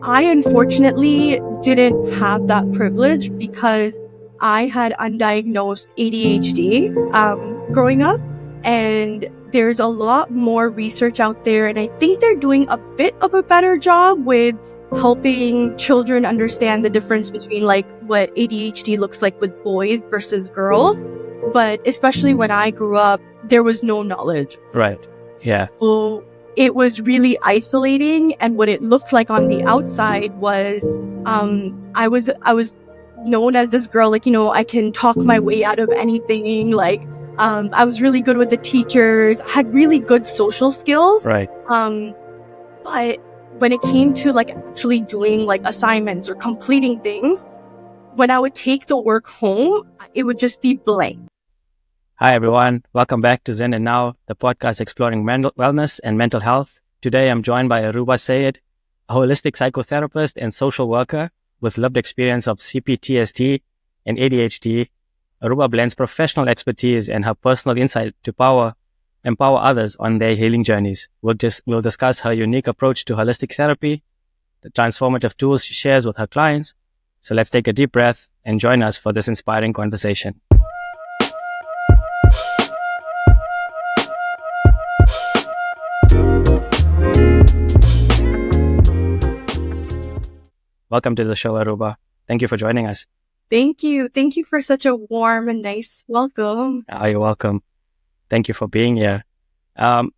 I unfortunately didn't have that privilege because I had undiagnosed ADHD growing up, and there's a lot more research out there, and I think they're doing a bit of a better job with helping children understand the difference between like what ADHD looks like with boys versus girls. But especially when I grew up, there was no knowledge. Right. Yeah. So it was really isolating, and what it looked like on the outside was I was known as this girl, like, I can talk my way out of anything. Like, I was really good with the teachers, had really good social skills. Right. But when it came to like actually doing like assignments or completing things, when I would take the work home, it would just be blank. Hi, everyone. Welcome back to Zen and Now, the podcast exploring mental wellness and mental health. Today, I'm joined by Arooba Syed, a holistic psychotherapist and social worker with lived experience of CPTSD and ADHD. Arooba blends professional expertise and her personal insight to empower others on their healing journeys. We'll discuss her unique approach to holistic therapy, the transformative tools she shares with her clients. So let's take a deep breath and join us for this inspiring conversation. Welcome to the show, Arooba. Thank you for joining us. Thank you. Thank you for such a warm and nice welcome. Oh, you're welcome. Thank you for being here. I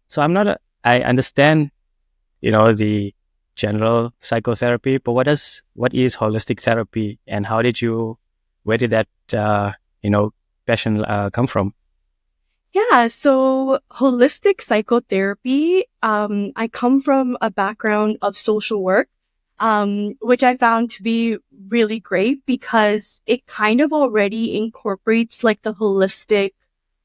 understand, the general psychotherapy, but what is holistic therapy, and where did that, passion come from? Yeah, so holistic psychotherapy, I come from a background of social work, which I found to be really great because it kind of already incorporates like the holistic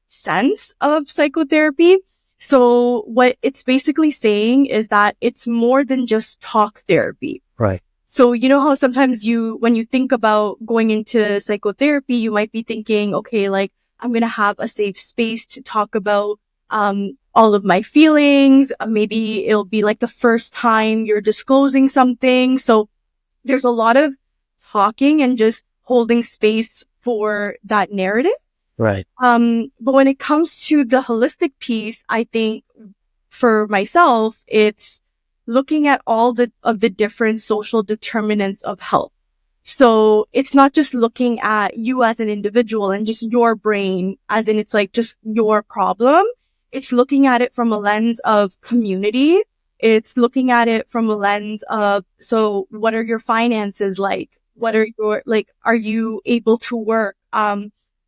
sense of psychotherapy. So what it's basically saying is that it's more than just talk therapy. Right. So you know how sometimes when you think about going into psychotherapy, you might be thinking, okay, like I'm going to have a safe space to talk about, all of my feelings. Maybe it'll be like the first time you're disclosing something. So there's a lot of talking and just holding space for that narrative. Right. But when it comes to the holistic piece, I think for myself, it's looking at all of the different social determinants of health. So it's not just looking at you as an individual and just your brain, as in it's like just your problem. It's looking at it from a lens of community. It's looking at it from a lens of, so what are your finances like? What are are you able to work?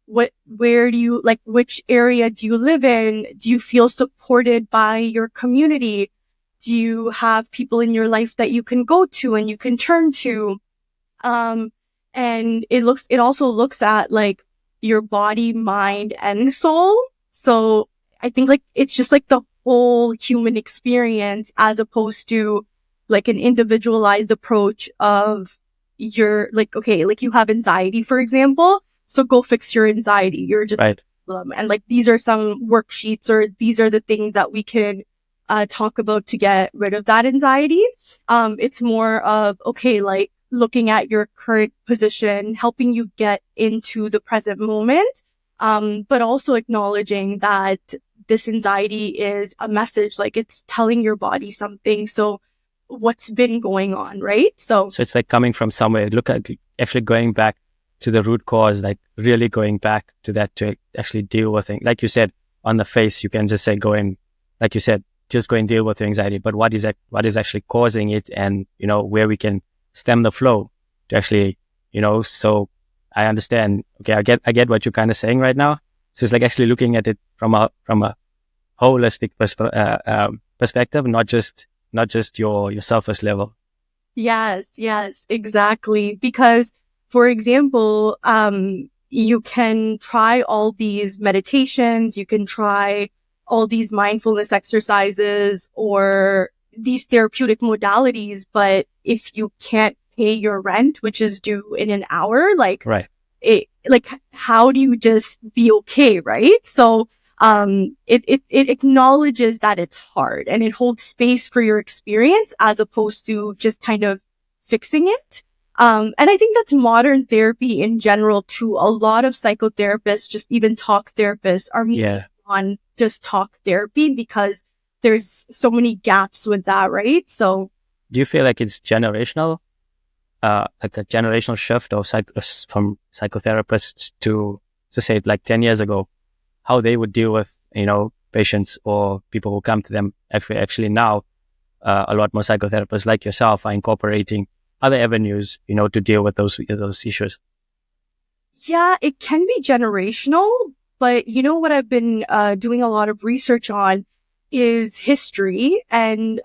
Where do you, which area do you live in? Do you feel supported by your community? Do you have people in your life that you can go to and you can turn to? And it also looks at like your body, mind, and soul. So I think like it's just like the whole human experience as opposed to like an individualized approach of your you have anxiety, for example. So go fix your anxiety. You're just right. And like these are some worksheets, or these are the things that we can talk about to get rid of that anxiety. It's more of, okay, like looking at your current position, helping you get into the present moment, but also acknowledging that this anxiety is a message, like it's telling your body something. So what's been going on, right? So it's like coming from somewhere, look at actually going back to the root cause, like really going back to that to actually deal with it. Like you said, on the face, you can just say, like you said, just go and deal with your anxiety. But what is actually causing it, and, where we can stem the flow to actually, so I understand. Okay. I get what you're kind of saying right now. So it's like actually looking at it from a holistic perspective, not just your surface level. Yes, exactly. Because, for example, you can try all these meditations, you can try all these mindfulness exercises or these therapeutic modalities, but if you can't pay your rent, which is due in an hour, right. How do you just be okay, right? So, it acknowledges that it's hard and it holds space for your experience as opposed to just kind of fixing it. And I think that's modern therapy in general too. A lot of psychotherapists, just even talk therapists, are moving on just talk therapy because there's so many gaps with that, right? So do you feel like it's generational, like a generational shift of from psychotherapists to say like 10 years ago, how they would deal with, patients or people who come to them? Actually now, a lot more psychotherapists like yourself are incorporating other avenues, to deal with those issues. Yeah, it can be generational, but what I've been doing a lot of research on is history. And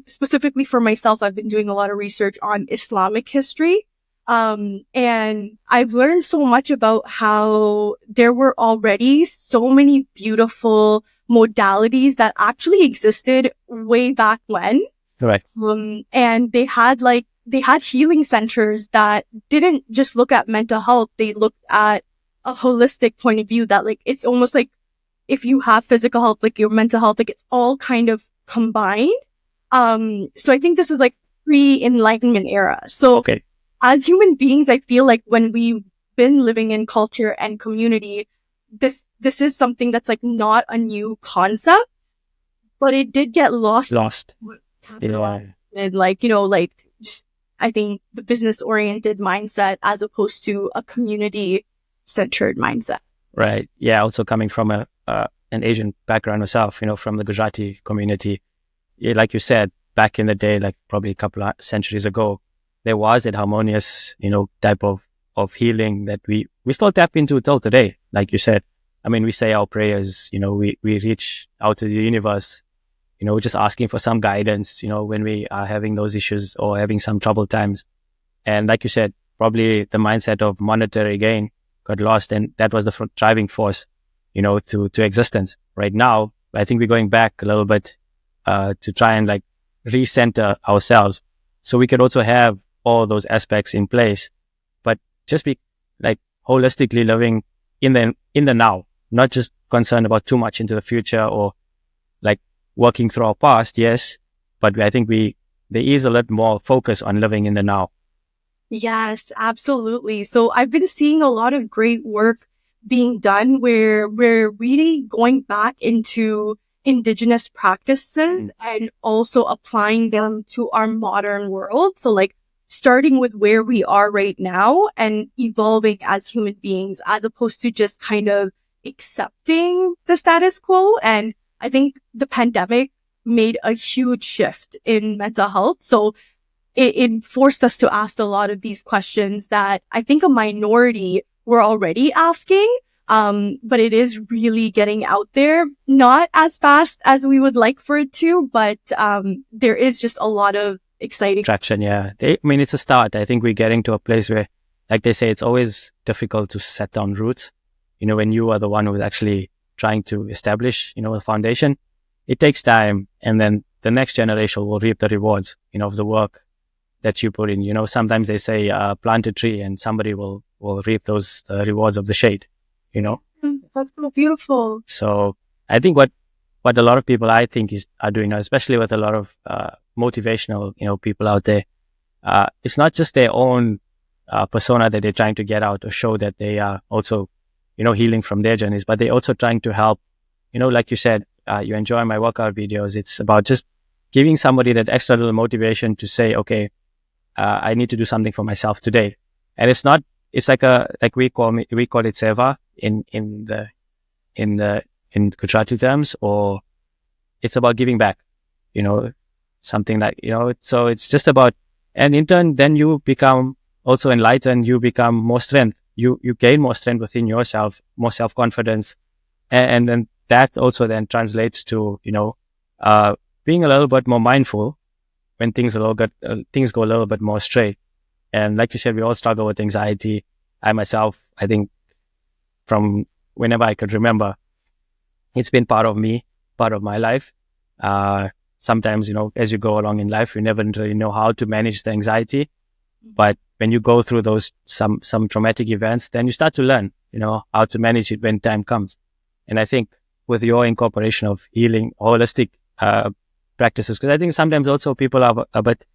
specifically for myself, I've been doing a lot of research on Islamic history. And I've learned so much about how there were already so many beautiful modalities that actually existed way back when. Right. And they had healing centers that didn't just look at mental health. They looked at a holistic point of view that it's almost like if you have physical health, like your mental health, it's all kind of combined. So I think this is pre-enlightenment era. So as human beings, I feel like when we've been living in culture and community, this is something that's not a new concept, but it did get lost. Yeah. And just, I think the business oriented mindset as opposed to a community centered mindset. Right. Yeah. Also coming from an Asian background myself, from the Gujarati community, like you said, back in the day, like probably a couple of centuries ago, there was that harmonious, type of healing that we still tap into till today. Like you said, I mean, we say our prayers, we reach out to the universe, just asking for some guidance, when we are having those issues or having some troubled times. And like you said, probably the mindset of monetary gain got lost, and that was the driving force, to existence. Right now, I think we're going back a little bit to try and recenter ourselves, so we could also have all those aspects in place, but just be holistically living in the now, not just concerned about too much into the future or working through our past. Yes, but I think there is a lot more focus on living in the now. Yes, absolutely. So I've been seeing a lot of great work being done where we're really going back into indigenous practices and also applying them to our modern world. So starting with where we are right now and evolving as human beings, as opposed to just kind of accepting the status quo. And I think the pandemic made a huge shift in mental health. So it forced us to ask a lot of these questions that I think a minority were already asking. But it is really getting out there, not as fast as we would like for it to, but there is just a lot of exciting traction. Yeah. It's a start. I think we're getting to a place where, like they say, it's always difficult to set down roots. When you are the one who is actually trying to establish, a foundation, it takes time. And then the next generation will reap the rewards, of the work that you put in. Sometimes they say, plant a tree and somebody will reap those rewards of the shade, That's so beautiful. So I think what a lot of people I think are doing now, especially with a lot of motivational, people out there, it's not just their own persona that they're trying to get out or show that they are also, healing from their journeys, but they're also trying to help, like you said, you enjoy my workout videos. It's about just giving somebody that extra little motivation to say, okay, I need to do something for myself today. And it's like we call it seva in Gujarati terms, or it's about giving back, something so it's just about, and in turn, then you become also enlightened, you become more strength, you gain more strength within yourself, more self-confidence. And then that also then translates to, being a little bit more mindful when things go a little bit more straight. And like you said, we all struggle with anxiety. I myself, I think from whenever I could remember, it's been part of me, part of my life. Sometimes, as you go along in life, you never really know how to manage the anxiety. But when you go through those, some traumatic events, then you start to learn, how to manage it when time comes. And I think with your incorporation of healing, holistic practices, because I think sometimes also people are a bit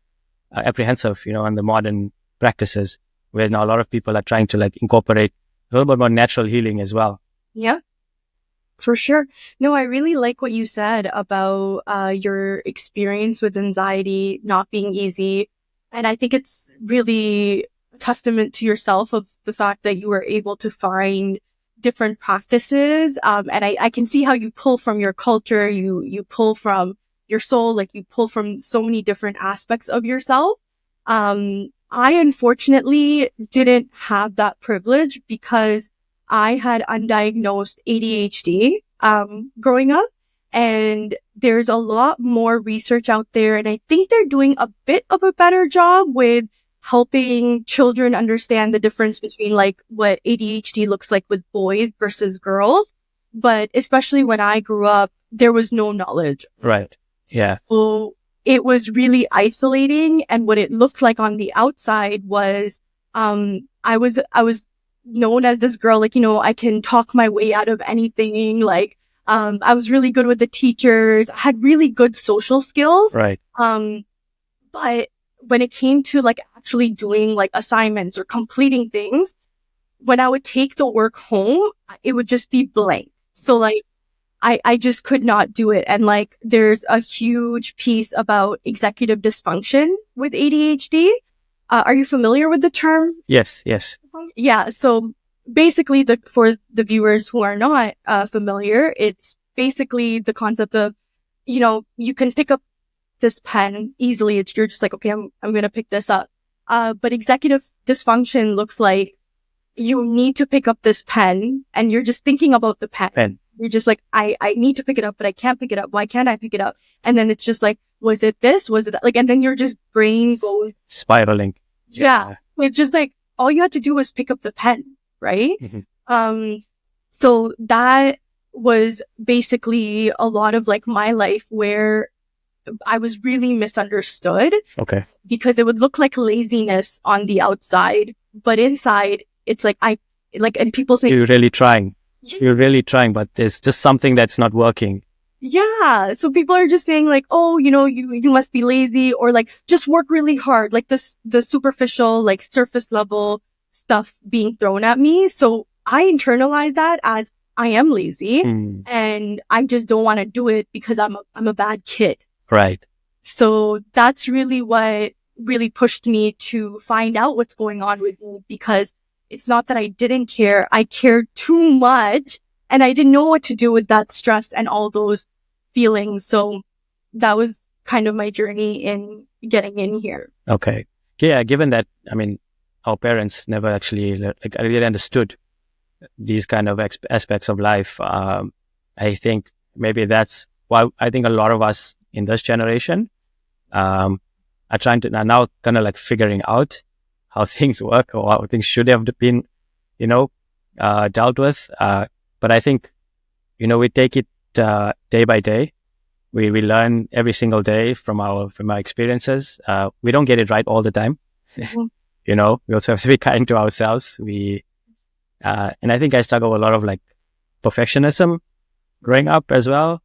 apprehensive, on the modern practices, where now a lot of people are trying to like incorporate a little bit more natural healing as well. Yeah, for sure. No, I really like what you said about your experience with anxiety not being easy. And I think it's really a testament to yourself of the fact that you were able to find different practices. And I can see how you pull from your culture, you pull from your soul, like you pull from so many different aspects of yourself. I unfortunately didn't have that privilege because I had undiagnosed ADHD, growing up, and there's a lot more research out there. And I think they're doing a bit of a better job with helping children understand the difference between like what ADHD looks like with boys versus girls. But especially when I grew up, there was no knowledge. Right. Yeah. So it was really isolating. And what it looked like on the outside was, I was known as this girl, like, I can talk my way out of anything. Like, I was really good with the teachers. I had really good social skills. Right. But when it came to like actually doing like assignments or completing things, when I would take the work home, it would just be blank. So like, I just could not do it. And like, there's a huge piece about executive dysfunction with ADHD. Are you familiar with the term? Yes. Yes. Yeah. So basically for the viewers who are not familiar, it's basically the concept of, you can pick up this pen easily. You're just like, okay, I'm going to pick this up. But executive dysfunction looks like you need to pick up this pen and you're just thinking about the pen. You're just like, I need to pick it up, but I can't pick it up. Why can't I pick it up? And then it's just like, was it this? Was it that? Like, and then you're just brain goes spiraling. Yeah. It's just like, all you had to do was pick up the pen, right? Mm-hmm. So that was basically a lot of like my life where I was really misunderstood. Okay. Because it would look like laziness on the outside, but inside it's like, and people say, You're really trying, but there's just something that's not working. Yeah. So people are just saying like, oh, you must be lazy, or like just work really hard, like the superficial, like surface level stuff being thrown at me. So I internalize that as I am lazy and I just don't want to do it because I'm a bad kid. Right. So that's really what really pushed me to find out what's going on with me, because it's not that I didn't care. I cared too much. And I didn't know what to do with that stress and all those feelings. So that was kind of my journey in getting in here. Okay. Yeah. Given that, our parents never actually really understood these kind of aspects of life. I think maybe that's why I think a lot of us in this generation are trying to now kind of like figuring out how things work or how things should have been, dealt with. But I think, we take it day by day. We learn every single day from our experiences. We don't get it right all the time. Mm-hmm. We also have to be kind to ourselves. And I think I struggle with a lot of like perfectionism growing up as well.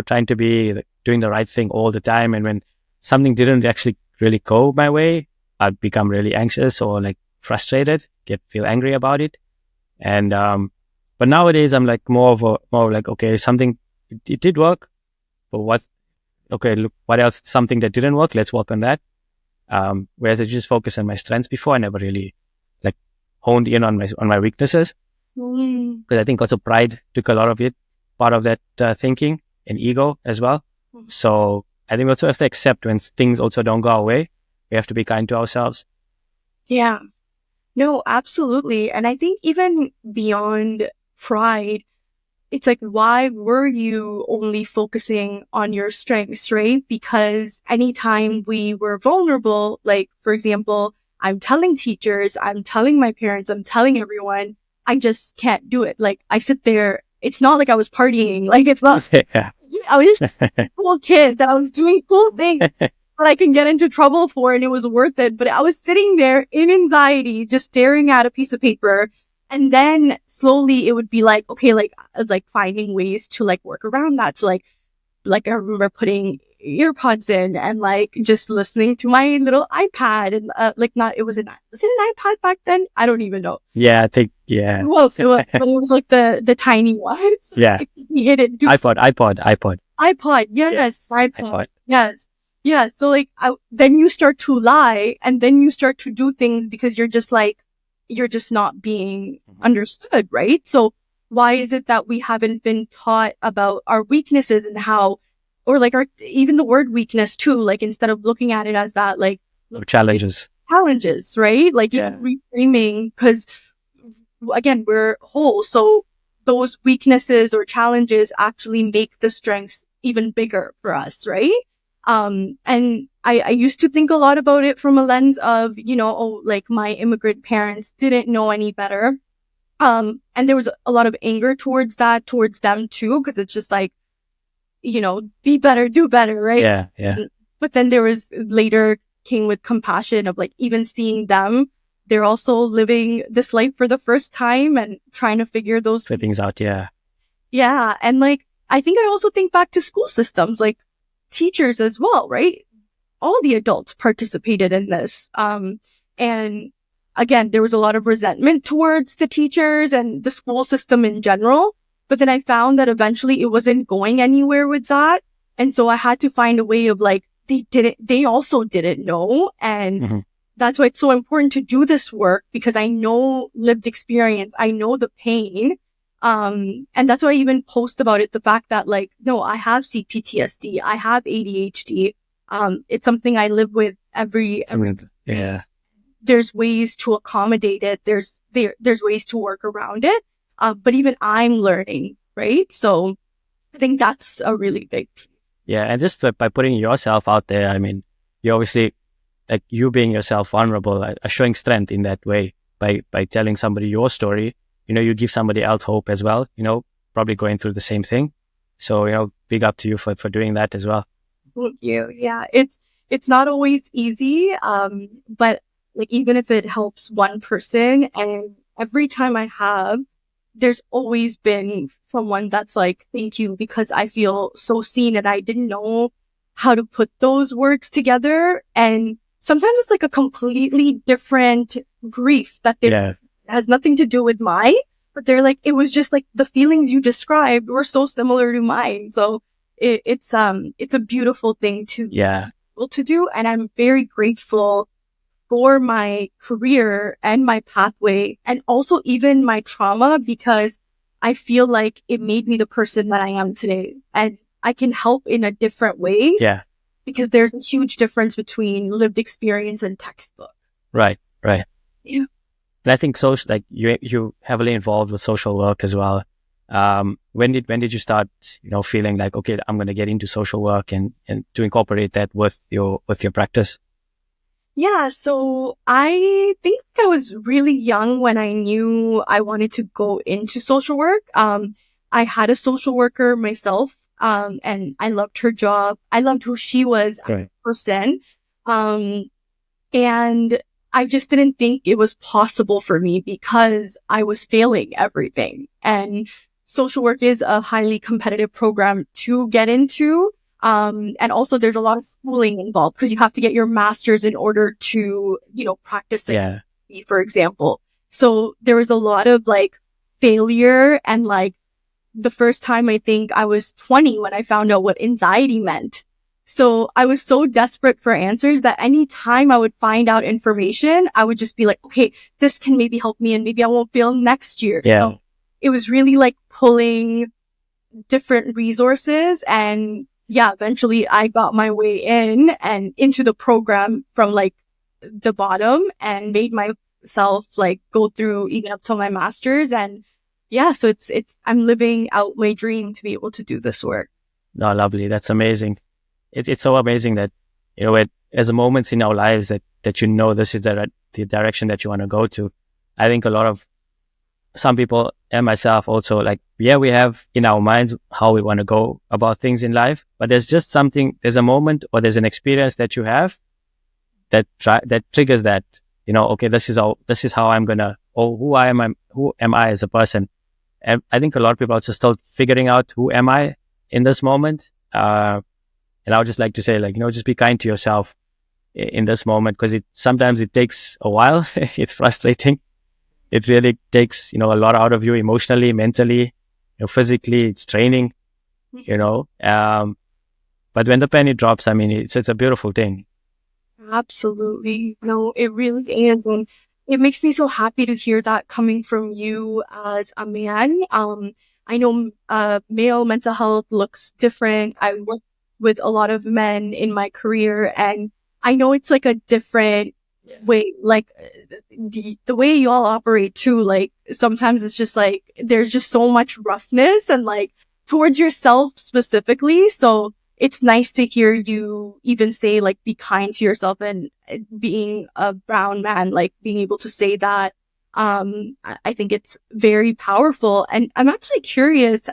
Trying to be doing the right thing all the time. And when something didn't actually really go my way, I'd become really anxious or like frustrated, feel angry about it. And, but nowadays I'm like more like, okay, something, it did work, but look, what else? Something that didn't work. Let's work on that. Whereas I just focused on my strengths before, I never really like honed in on my weaknesses. Because I think also pride took a lot of part of that thinking, and ego as well. So I think we also have to accept when things also don't go our way. We have to be kind to ourselves. Yeah. No, absolutely. And I think even beyond pride, it's like, why were you only focusing on your strengths, right? Because anytime we were vulnerable, like, for example, I'm telling teachers, I'm telling my parents, I'm telling everyone, I just can't do it. Like, I sit there. It's not like I was partying. Like, it's not. Yeah. I was just a cool kid that I was doing cool things that I can get into trouble for, and it was worth it. But I was sitting there in anxiety, just staring at a piece of paper. And then slowly it would be like, okay, like finding ways to like work around that. So like like, I remember putting earpods in and like just listening to my little iPad and was it an iPad back then? I don't even know. Yeah, I think, yeah. It was, but it was like the tiny one. Yeah. You hit it. iPod. Yes. iPod. iPod. Yes. Yeah. So like, then you start to lie and then you start to do things because you're just not being understood, right? So why is it that we haven't been taught about our weaknesses and how, or like even the word weakness too, like instead of looking at it as that, like Challenges, right? Like yeah. even reframing, because again, we're whole. So those weaknesses or challenges actually make the strengths even bigger for us, right? And I used to think a lot about it from a lens of, like my immigrant parents didn't know any better. And there was a lot of anger towards them too, because it's just like, be better, do better, right? Yeah, yeah. But then there was later came with compassion of like even seeing them. They're also living this life for the first time and trying to figure those things out. Yeah. Yeah. And like, I think I also think back to school systems, like teachers as well, right? All the adults participated in this. And again, there was a lot of resentment towards the teachers and the school system in general. But then I found that eventually it wasn't going anywhere with that. And so I had to find a way of like, they also didn't know. And that's why it's so important to do this work, because I know lived experience. I know the pain. And that's why I even post about it. The fact that like, no, I have CPTSD. I have ADHD. It's something I live with every yeah. There's ways to accommodate it. There's ways to work around it. But even I'm learning, right? So I think that's a really big piece. Yeah. And just by putting yourself out there, I mean, you obviously, like you being yourself vulnerable, showing strength in that way by telling somebody your story, you give somebody else hope as well, probably going through the same thing. So, big up to you for doing that as well. Thank you. Yeah. It's not always easy. But like, even if it helps one person, and every time there's always been someone that's like, thank you, because I feel so seen and I didn't know how to put those words together. And sometimes it's like a completely different grief that has nothing to do with mine, but they're like, it was just like the feelings you described were so similar to mine. So it's a beautiful thing to be able to do. And I'm very grateful for my career and my pathway and also even my trauma, because I feel like it made me the person that I am today, and I can help in a different way. Yeah. Because there's a huge difference between lived experience and textbook. Right. Yeah. And I think you heavily involved with social work as well. When did you start, feeling like, okay, I'm going to get into social work and to incorporate that with your practice? Yeah. So I think I was really young when I knew I wanted to go into social work. I had a social worker myself. And I loved her job. I loved who she was as a person. And I just didn't think it was possible for me because I was failing everything. And social work is a highly competitive program to get into. And also there's a lot of schooling involved because you have to get your master's in order to, practice it, for example. So there was a lot of like failure, and like, the first time I think I was 20 when I found out what anxiety meant. So I was so desperate for answers that any time I would find out information, I would just be like, okay, this can maybe help me and maybe I won't fail next year. Yeah. So it was really like pulling different resources, and eventually I got my way in and into the program from like the bottom and made myself like go through even up to my master's. And so I'm living out my dream to be able to do this work. No, lovely. That's amazing. It's so amazing that, there's moments in our lives that this is the direction that you want to go to. I think some people and myself also, like, we have in our minds how we want to go about things in life, but there's just there's a moment or there's an experience that you have that triggers that, okay, this is how I'm gonna, or who am I as a person. And I think a lot of people are also still figuring out who am I in this moment. And I would just like to say, like, just be kind to yourself in this moment, because sometimes it takes a while. It's frustrating. It really takes, a lot out of you emotionally, mentally, physically. It's training, but when the penny drops, I mean, it's a beautiful thing. Absolutely. No, it really is. And it makes me so happy to hear that coming from you as a man. I know male mental health looks different. I work with a lot of men in my career, and I know it's like a different way, like the way you all operate too. Like sometimes it's just like there's just so much roughness and like towards yourself specifically. So it's nice to hear you even say like be kind to yourself, and being a brown man, like being able to say that. I think it's very powerful. And I'm actually curious,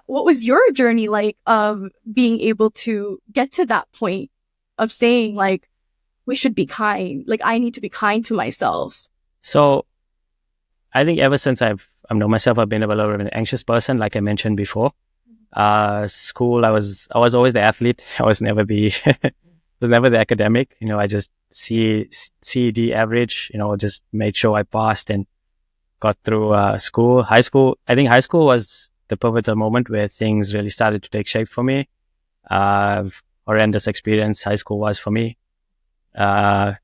what was your journey like of being able to get to that point of saying like, we should be kind, like I need to be kind to myself? So I think ever since I've known myself, I've been a little bit of an anxious person, like I mentioned before. School, I was always the athlete. I was never the was never the academic. I just CED average. Just made sure I passed and got through school. High school, I think high school was the pivotal moment where things really started to take shape for me. Horrendous experience high school was for me. I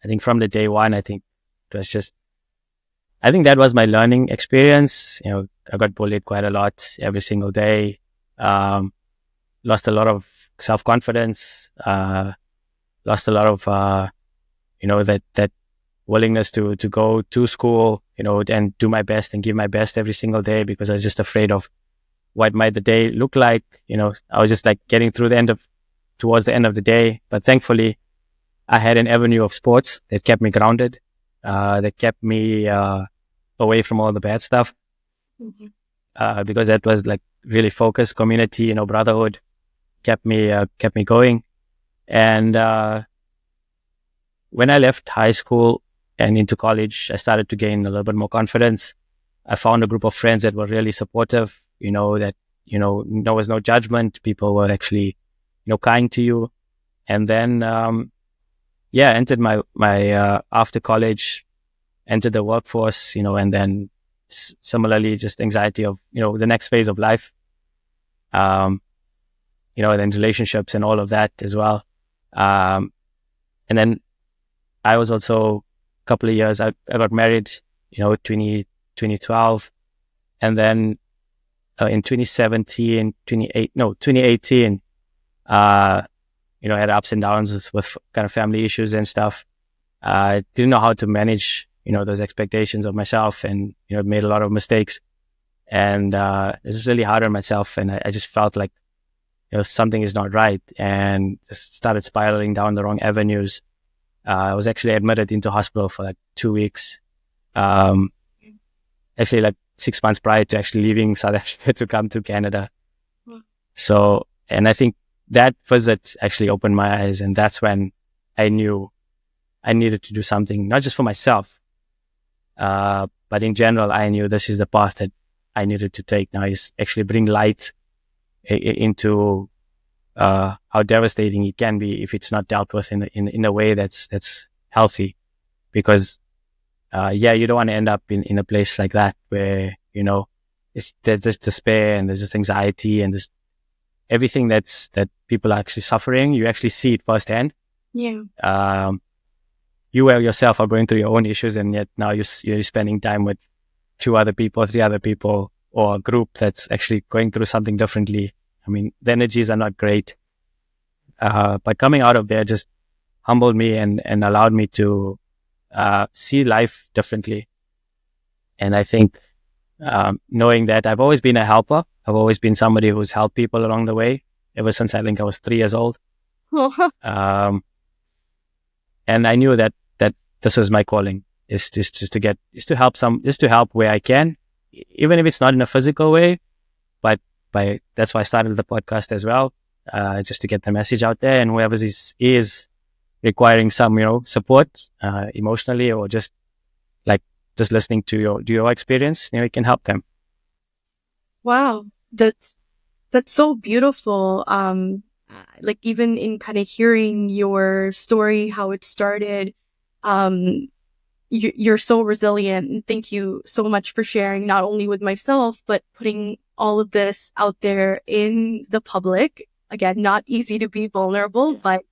think from the day one, I think that was my learning experience. I got bullied quite a lot every single day. Lost a lot of self-confidence, lost a lot of, that willingness to go to school, and do my best and give my best every single day, because I was just afraid of what might the day look like. I was just like getting towards the end of the day. But thankfully, I had an avenue of sports that kept me grounded, that kept me away from all the bad stuff. Mm-hmm. Because that was like really focused community, brotherhood kept me going. And when I left high school and into college, I started to gain a little bit more confidence. I found a group of friends that were really supportive, that, there was no judgment. People were actually, kind to you. And then, entered my after college, entered the workforce, and then similarly, just anxiety of, the next phase of life, and then relationships and all of that as well. And then I was also a couple of years, I got married, 2012. And then in 2018, I had ups and downs with kind of family issues and stuff. I didn't know how to manage, those expectations of myself, and, made a lot of mistakes. And it's just really hard on myself. And I just felt like, something is not right, and just started spiraling down the wrong avenues. I was actually admitted into hospital for like 2 weeks. Actually like 6 months prior to actually leaving South Africa to come to Canada. So, and I think that visit actually opened my eyes, and that's when I knew I needed to do something, not just for myself, but in general. I knew this is the path that I needed to take now, is actually bring light into how devastating it can be if it's not dealt with in a way that's healthy. Because you don't want to end up in a place like that where, there's just despair, and there's just anxiety, and there's everything that people are actually suffering. You actually see it firsthand. Yeah. You yourself are going through your own issues, and yet now you're spending time with 2 other people, 3 other people, or a group that's actually going through something differently. I mean, the energies are not great. But coming out of there just humbled me and allowed me to see life differently. And I think knowing that I've always been a helper, I've always been somebody who's helped people along the way, ever since I think I was 3 years old. And I knew that this was my calling, is to help where I can, even if it's not in a physical way. But that's why I started the podcast as well, just to get the message out there, and whoever is requiring some, support, emotionally, or just listening to your experience, it can help them. Wow. That's That's so beautiful. Like even in kind of hearing your story, how it started, you're so resilient. And thank you so much for sharing, not only with myself, but putting all of this out there in the public. Again, not easy to be vulnerable, but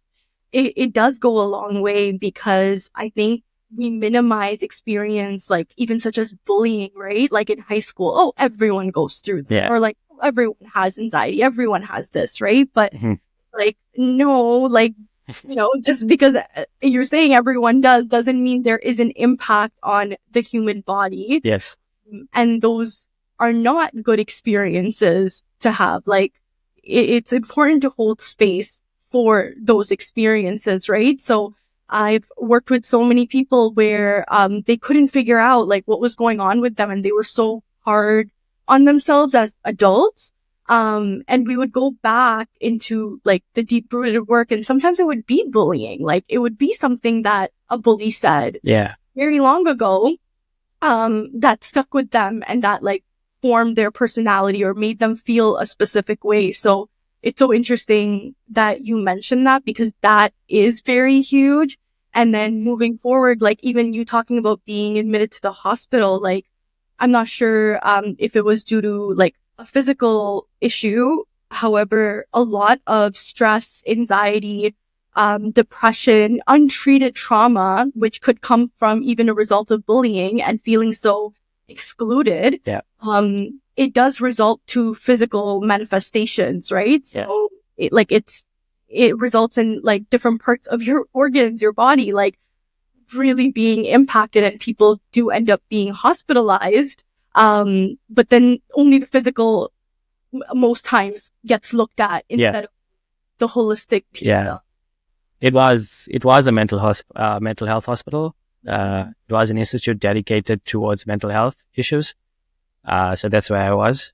it does go a long way, because I think we minimize experience, like even such as bullying, right? Like in high school, oh, everyone goes through that. Yeah. Or like everyone has anxiety, everyone has this, right? But like, no, like, just because you're saying everyone doesn't mean there is an impact on the human body. Yes. And those are not good experiences to have. Like, it's important to hold space for those experiences, right? So I've worked with so many people where they couldn't figure out like what was going on with them, and they were so hard on themselves as adults. And we would go back into like the deep rooted work, and sometimes it would be bullying. Like it would be something that a bully said very long ago, that stuck with them and that like formed their personality or made them feel a specific way. So it's so interesting that you mentioned that, because that is very huge. And then moving forward, like even you talking about being admitted to the hospital, like I'm not sure if it was due to like a physical issue. However, a lot of stress, anxiety, depression, untreated trauma, which could come from even a result of bullying and feeling so excluded. It does result to physical manifestations, right? So it results in like different parts of your organs, your body, like really being impacted, and people do end up being hospitalized. But then only the physical most times gets looked at instead of the holistic piece. It was a mental health hospital. It was an institute dedicated towards mental health issues. So that's where I was.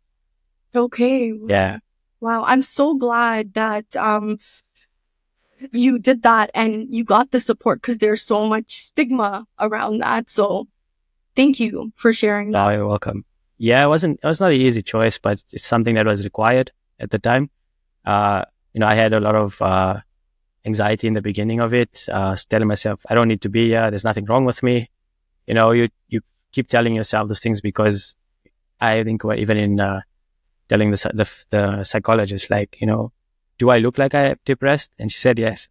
Okay. Yeah. Wow. I'm so glad that, you did that and you got the support, because there's so much stigma around that. So thank you for sharing that. Oh, you're welcome. Yeah, it was not an easy choice, but it's something that was required at the time. I had a lot of, anxiety in the beginning of it, telling myself, I don't need to be here. There's nothing wrong with me. You keep telling yourself those things, because I think even in, telling the psychologist, like, do I look like I'm depressed? And she said, yes.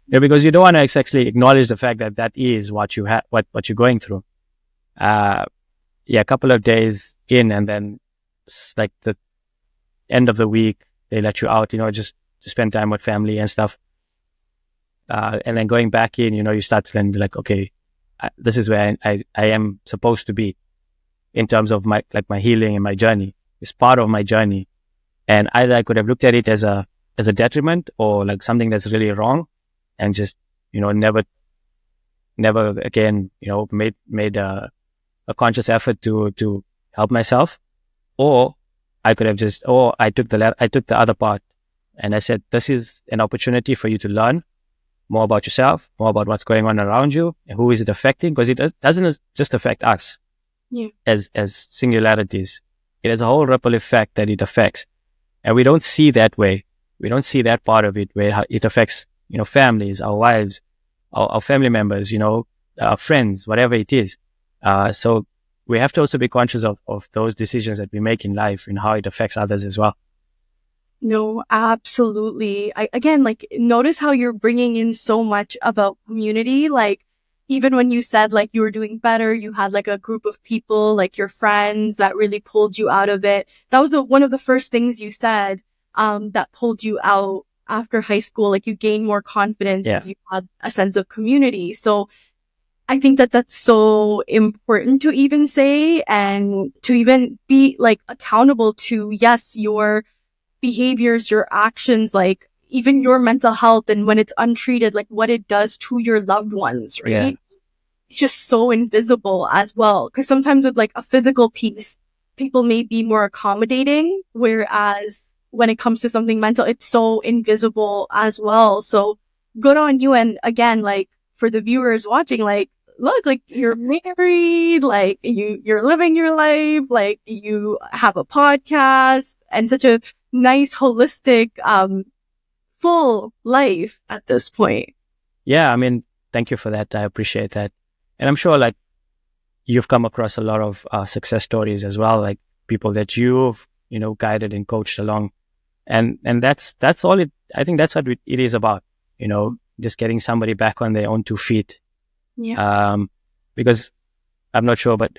Because you don't want to actually acknowledge the fact that is what you have, what you're going through. A couple of days in, and then like the end of the week, they let you out, just to spend time with family and stuff. And then going back in, you start to then be like, okay, this is where I am supposed to be in terms of my healing and my journey. It's part of my journey. And either I could have looked at it as a detriment, or like something that's really wrong, and just, never again, made a conscious effort to help myself. Or I could have I took the other part, and I said, this is an opportunity for you to learn more about yourself, more about what's going on around you, and who is it affecting? Because it doesn't just affect us as singularities. It has a whole ripple effect that it affects. And we don't see that way. We don't see that part of it where it affects, families, our wives, our family members, our friends, whatever it is. So we have to also be conscious of those decisions that we make in life and how it affects others as well. No, absolutely. Again, like, notice how you're bringing in so much about community. Like, even when you said like you were doing better, you had like a group of people, like your friends, that really pulled you out of it. That was one of the first things you said, that pulled you out after high school. Like you gained more confidence because you had a sense of community. So I think that that's so important to even say, and to even be like accountable to, yes, your behaviors, your actions, like even your mental health, and when it's untreated, like what it does to your loved ones, right? Yeah. It's just so invisible as well. Because sometimes with like a physical piece, people may be more accommodating, whereas when it comes to something mental, it's so invisible as well. So good on you. And again, like for the viewers watching, like, look, like you're married, like you're living your life, like you have a podcast, and such a nice, holistic, full life at this point. Yeah, I mean, thank you for that. I appreciate that. And I'm sure like you've come across a lot of success stories as well, like people that you've, guided and coached along. And that's all I think that's what it is about, just getting somebody back on their own 2 feet. Yeah. Because I'm not sure, but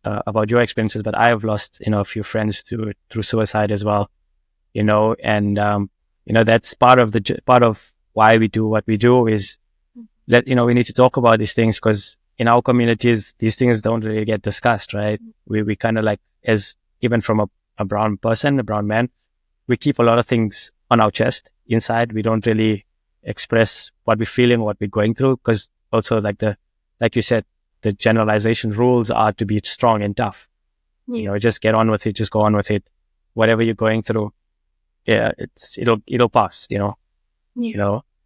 about your experiences, but I have lost, a few friends through suicide as well, and, that's part of why we do what we do is that, we need to talk about these things because in our communities, these things don't really get discussed, right? We kind of like, as even from a brown person, a brown man, we keep a lot of things on our chest inside. We don't really express what we're feeling, what we're going through, because also like you said, the generalization rules are to be strong and tough. Yeah. Just get on with it, just go on with it. Whatever you're going through, yeah, it'll pass,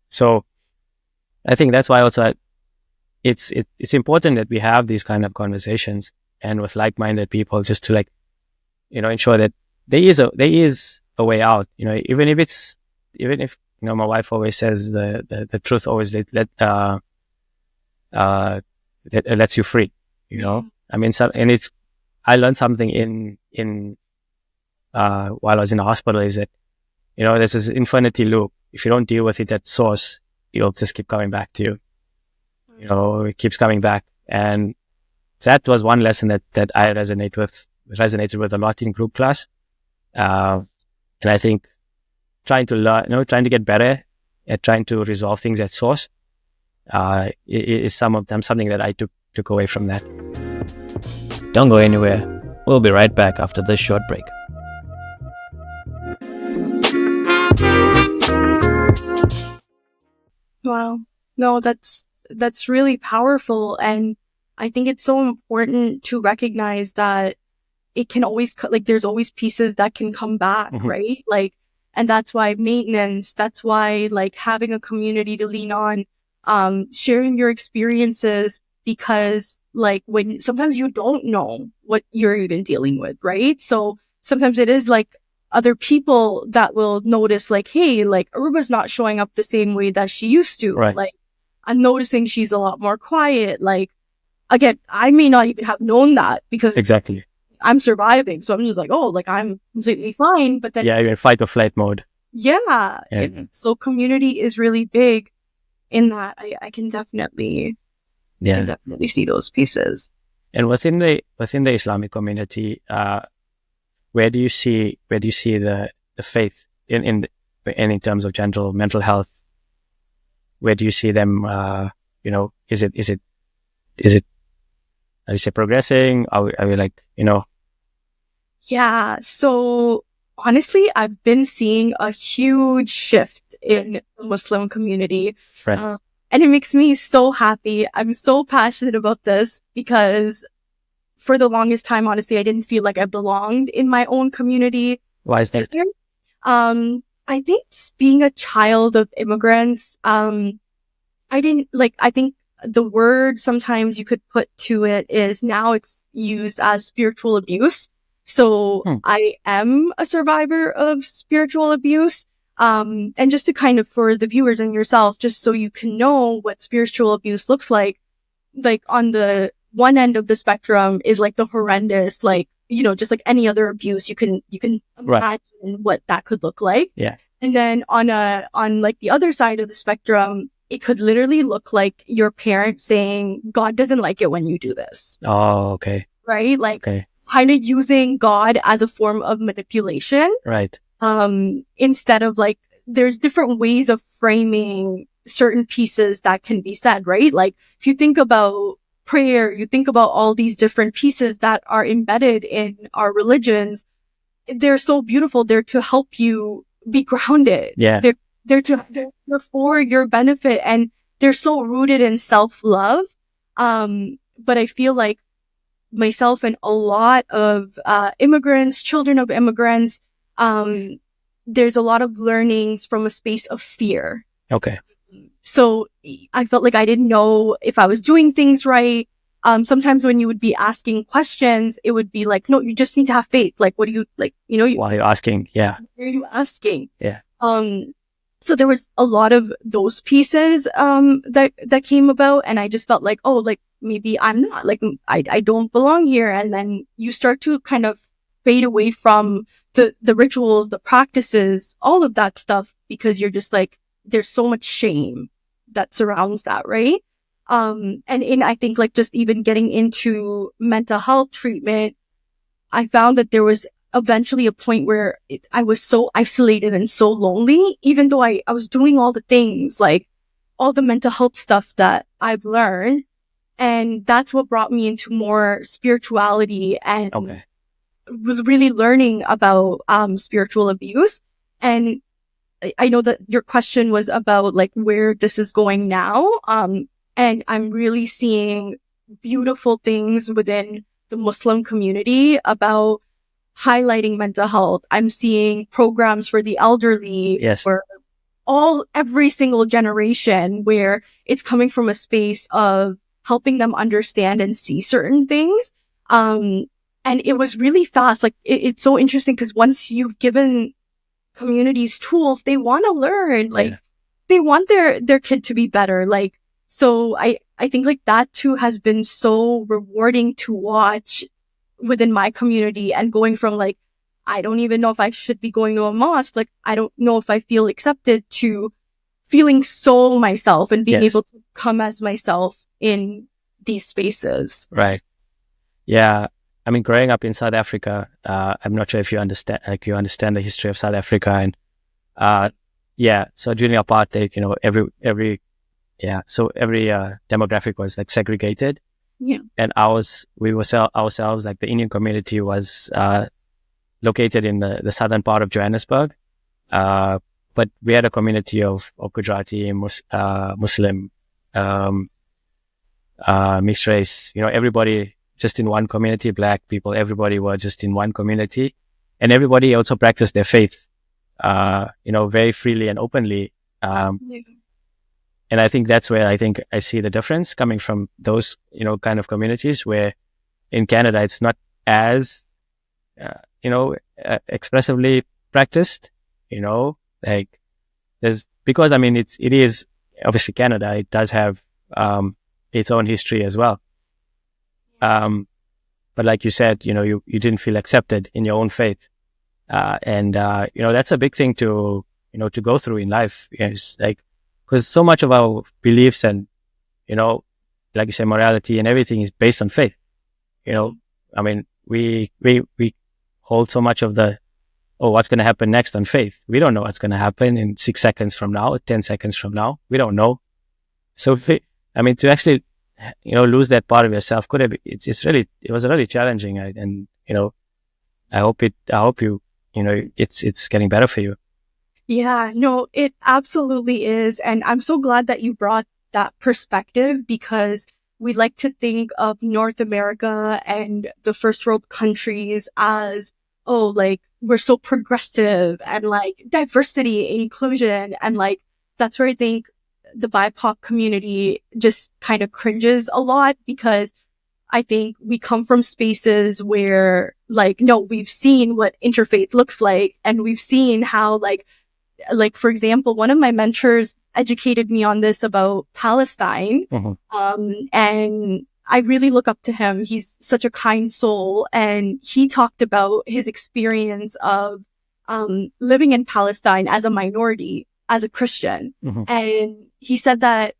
So I think that's why also it's important that we have these kind of conversations and with like-minded people just to ensure that there is a way out, even if my wife always says the truth always lets you free, I mean, I learned something in while I was in the hospital is that, there's this infinity loop. If you don't deal with it at source, it'll just keep coming back to you. It keeps coming back. And that was one lesson that I resonated with a lot in group class. And I think trying to learn, trying to get better at trying to resolve things at source, is something that I took away from that. Don't go anywhere. We'll be right back after this short break. Wow. No, that's really powerful. And I think it's so important to recognize that it can always there's always pieces that can come back, right? And that's why maintenance, that's why having a community to lean on, sharing your experiences, because when sometimes you don't know what you're even dealing with, right? So sometimes it is other people that will notice hey, Arooba's not showing up the same way that she used to. Right. I'm noticing she's a lot more quiet. Again, I may not even have known that because exactly I'm surviving. So I'm just I'm completely fine. But then, yeah, you're in fight or flight mode. Yeah. So community is really big in that. I can definitely see those pieces. And within the Islamic community, where do you see the faith in terms of general mental health? Where do you see them? Is it are you say progressing? Are we Yeah. So honestly, I've been seeing a huge shift in the Muslim community. Right. And it makes me so happy. I'm so passionate about this because for the longest time, honestly, I didn't feel like I belonged in my own community. Why is that? I think just being a child of immigrants, I think the word sometimes you could put to it is now it's used as spiritual abuse. So I am a survivor of spiritual abuse. And just to kind of, for the viewers and yourself, just so you can know what spiritual abuse looks like on the one end of the spectrum is the horrendous, just any other abuse, you can imagine what that could look like. Yeah. And then on the other side of the spectrum, it could literally look like your parent saying, God doesn't like it when you do this. Oh, okay. Right? Okay. Kind of using God as a form of manipulation. Right. Instead of there's different ways of framing certain pieces that can be said, right? If you think about prayer, you think about all these different pieces that are embedded in our religions. They're so beautiful. They're to help you be grounded. Yeah. They're for your benefit, and they're so rooted in self-love. But I feel like myself and a lot of immigrants, children of immigrants, there's a lot of learnings from a space of fear. Okay. So I felt like I didn't know if I was doing things right. sometimes when you would be asking questions, it would be like, no, you just need to have faith. Like, what do you like, Why are you asking? Yeah. what are you asking? Yeah. So there was a lot of those pieces, that came about. And I just felt like, oh, like maybe I'm not like, I don't belong here. And then you start to kind of fade away from the rituals, the practices, all of that stuff, because you're just like, there's so much shame that surrounds that. Right. And I think like just even getting into mental health treatment, I found that there was eventually a point where I was so isolated and so lonely, even though I was doing all the things, like all the mental health stuff that I've learned. And that's what brought me into more spirituality and was really learning about spiritual abuse. And I know that your question was about like where this is going now. And I'm really seeing beautiful things within the Muslim community about highlighting mental health. I'm seeing programs for the elderly, for every single generation, where it's coming from a space of helping them understand and see certain things. And it was really fast. Like it's so interesting because once you've given communities tools, they want to learn, like they want their kid to be better. Like, so I think like that too has been so rewarding to watch within my community, and going from like, I don't even know if I should be going to a mosque. Like, I don't know if I feel accepted, to feeling so myself and being able to come as myself in these spaces. Right. Yeah. I mean, growing up in South Africa, I'm not sure if you understand the history of South Africa, and, so during apartheid, every demographic was like segregated. Yeah. And we were ourselves, like the Indian community was, located in the southern part of Johannesburg. But we had a community of Gujarati, Muslim, mixed race, everybody just in one community, black people, everybody were just in one community, and everybody also practiced their faith, very freely and openly. And I think that's where I see the difference coming from those, kind of communities, where in Canada, it's not as, expressively practiced, like because I mean, it is obviously Canada, it does have, its own history as well. But like you said, you didn't feel accepted in your own faith. And that's a big thing to go through in life. It's like, because so much of our beliefs and, like you say, morality and everything is based on faith. I mean, we hold so much of what's going to happen next on faith. We don't know what's going to happen in 6 seconds from now, 10 seconds from now. We don't know. So, to actually, lose that part of yourself it was really challenging. And, I hope it's getting better for you. Yeah, no, it absolutely is. And I'm so glad that you brought that perspective, because we like to think of North America and the first world countries as, like we're so progressive and like diversity, inclusion. And like, that's where I think the BIPOC community just kind of cringes a lot, because I think we come from spaces where like, no, we've seen what interfaith looks like, and we've seen how like, for example, one of my mentors educated me on this about Palestine. And I really look up to him. He's such a kind soul. And he talked about his experience of, living in Palestine as a minority, as a Christian. And he said that,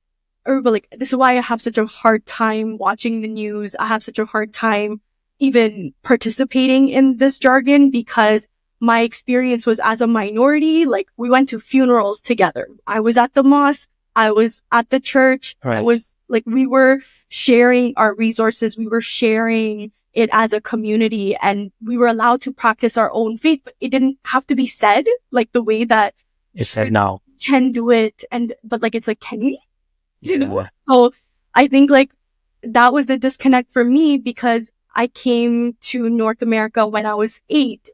like, this is why I have such a hard time watching the news. I have such a hard time even participating in this jargon, because my experience was as a minority. Like, we went to funerals together. I was at the mosque. I was at the church. Right. I was like, we were sharing our resources. We were sharing it as a community, and we were allowed to practice our own faith, but it didn't have to be said like the way that it's said now. Can do it. But like, it's like, can we? So I think like that was the disconnect for me, because I came to North America when I was 8.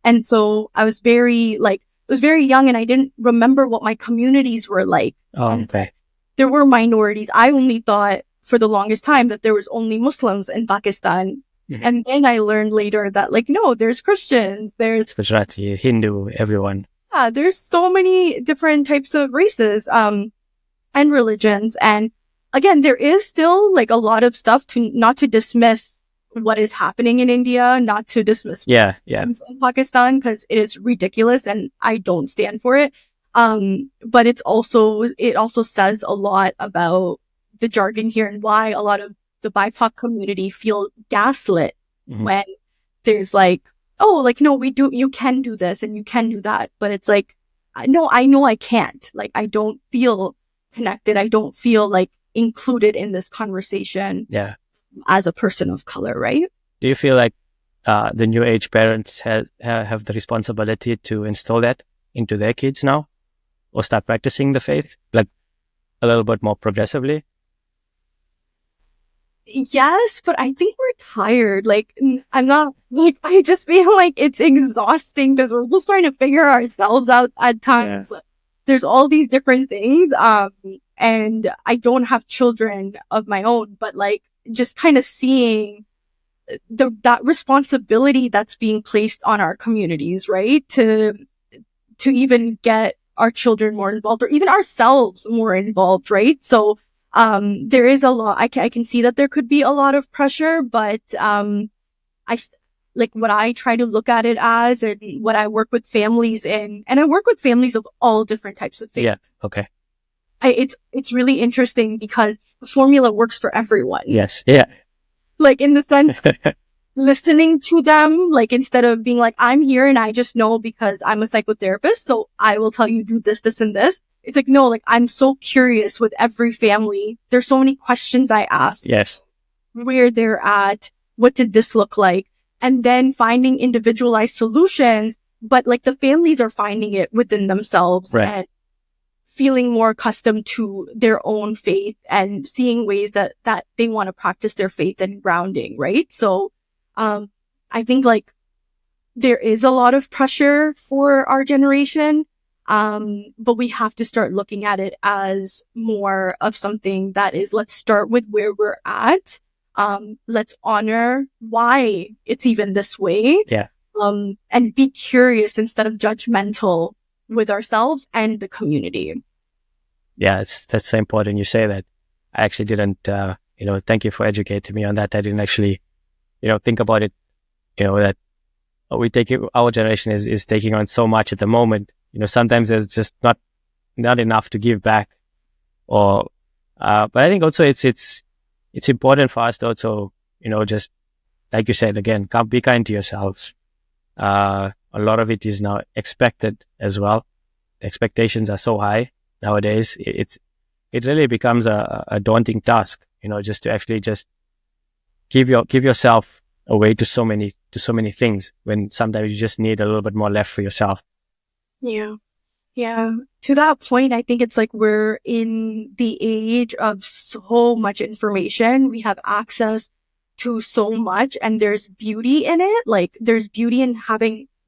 And so I was very young, and I didn't remember what my communities were like. Oh, okay. There were minorities. I only thought for the longest time that there was only Muslims in Pakistan. Mhm. And then I learned later that like, no, there's Christians, there's Gujarati, Hindu, everyone. yeah, there's so many different types of races, and religions. And again, there is still like a lot of stuff to not to dismiss what is happening in India, not to dismiss Yeah. in Pakistan, because it is ridiculous and I don't stand for it. But it also says a lot about the jargon here and why a lot of the BIPOC community feel gaslit Mhm. when there's like, oh, like, no, you can do this and you can do that. But it's like, no, I know I can't. Like, I don't feel connected. I don't feel like included in this conversation Yeah. as a person of color, right? Do you feel like the new age parents have the responsibility to instill that into their kids now, or start practicing the faith like a little bit more progressively? Yes, but I think we're tired. Like, I'm not, like, I just feel like it's exhausting because we're just trying to figure ourselves out at times. Yeah. There's all these different things. And I don't have children of my own, but like, just kind of seeing that responsibility that's being placed on our communities, right? To even get our children more involved or even ourselves more involved, right? So, there is a lot, I can see that there could be a lot of pressure, but, like what I try to look at it as and what I work with families in, and I work with families of all different types of things. Yeah. Okay. It's really interesting because the formula works for everyone. Yes. Yeah. Like in the sense, listening to them, like instead of being like, I'm here and I just know because I'm a psychotherapist, so I will tell you do this, this, and this. It's like, no, like I'm so curious with every family. There's so many questions I ask. Yes. Where they're at, what did this look like? And then finding individualized solutions, but like the families are finding it within themselves Right. and feeling more accustomed to their own faith and seeing ways that they want to practice their faith and grounding, right? So, I think like there is a lot of pressure for our generation. But we have to start looking at it as more of something that is, let's start with where we're at. Let's honor why it's even this way. Yeah. And be curious instead of judgmental with ourselves and the community. Yeah. That's so important. You say that. I actually didn't, thank you for educating me on that. I didn't actually, think about it, that our generation is taking on so much at the moment. Sometimes there's just not enough to give back, but I think also it's important for us to also, just like you said, again, be kind to yourselves. A lot of it is now expected as well. Expectations are so high nowadays. It really becomes a daunting task, just to actually just give yourself away to so many things when sometimes you just need a little bit more left for yourself. Yeah. Yeah. To that point, I think it's like we're in the age of so much information. We have access to so much and there's beauty in it. Like there's beauty in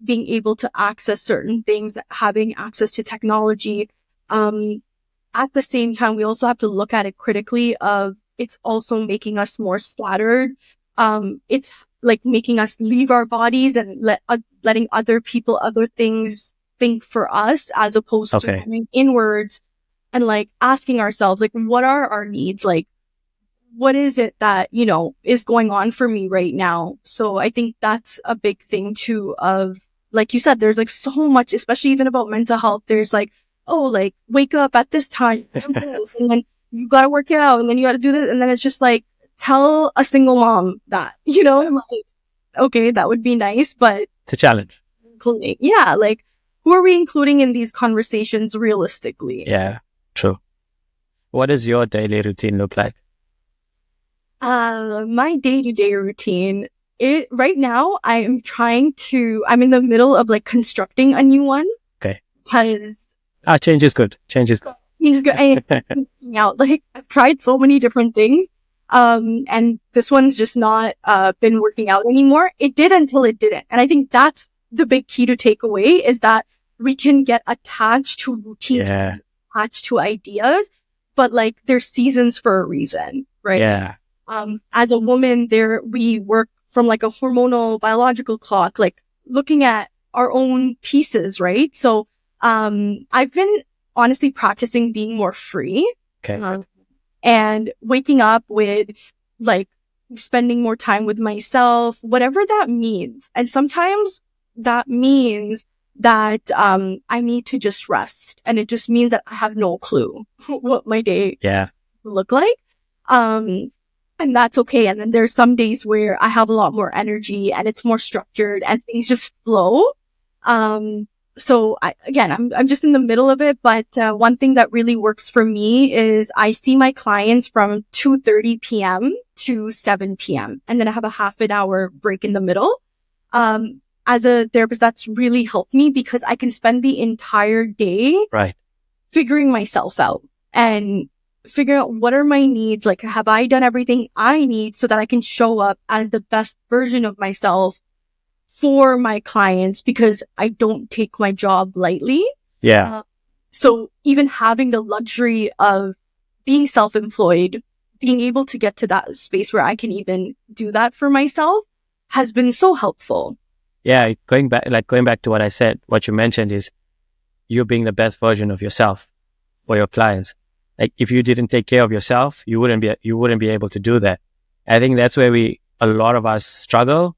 being able to access certain things, having access to technology. At the same time, we also have to look at it critically of it's also making us more scattered. It's like making us leave our bodies and letting other people, other things think for us as opposed to coming inwards and like asking ourselves, like, what are our needs? Like, what is it that, is going on for me right now? So I think that's a big thing too of, like you said, there's like so much, especially even about mental health. There's like, oh, like wake up at this time, and then you got to work out and then you got to do this. And then it's just like, tell a single mom that, like, okay, that would be nice, but it's a challenge. Including, yeah, like who are we including in these conversations realistically? Yeah, true. What does your daily routine look like? My day-to-day routine, right now I'm in the middle of like constructing a new one. Okay. Because change is good. Change is good. Out. Like I've tried so many different things. And this one's just not, been working out anymore. It did until it didn't. And I think that's the big key to take away is that we can get attached to routines, attached to ideas, but like there's seasons for a reason. right? Yeah. As a woman, we work from like a hormonal biological clock, like looking at our own pieces, right? So, I've been honestly practicing being more free. Okay. And waking up with like spending more time with myself, whatever that means. And sometimes that means that, I need to just rest. And it just means that I have no clue what my day will look like. And that's okay. And then there's some days where I have a lot more energy and it's more structured and things just flow. So I'm just in the middle of it, but one thing that really works for me is I see my clients from 2:30 p.m. to 7 p.m. and then I have a half an hour break in the middle. As a therapist, that's really helped me because I can spend the entire day figuring myself out and figuring out what are my needs. Like, have I done everything I need so that I can show up as the best version of myself for my clients, because I don't take my job lightly. Yeah. So even having the luxury of being self-employed, being able to get to that space where I can even do that for myself has been so helpful. Yeah. Going back to what I said, what you mentioned is you being the best version of yourself for your clients. Like, if you didn't take care of yourself, you wouldn't be able to do that. I think that's where a lot of us struggle,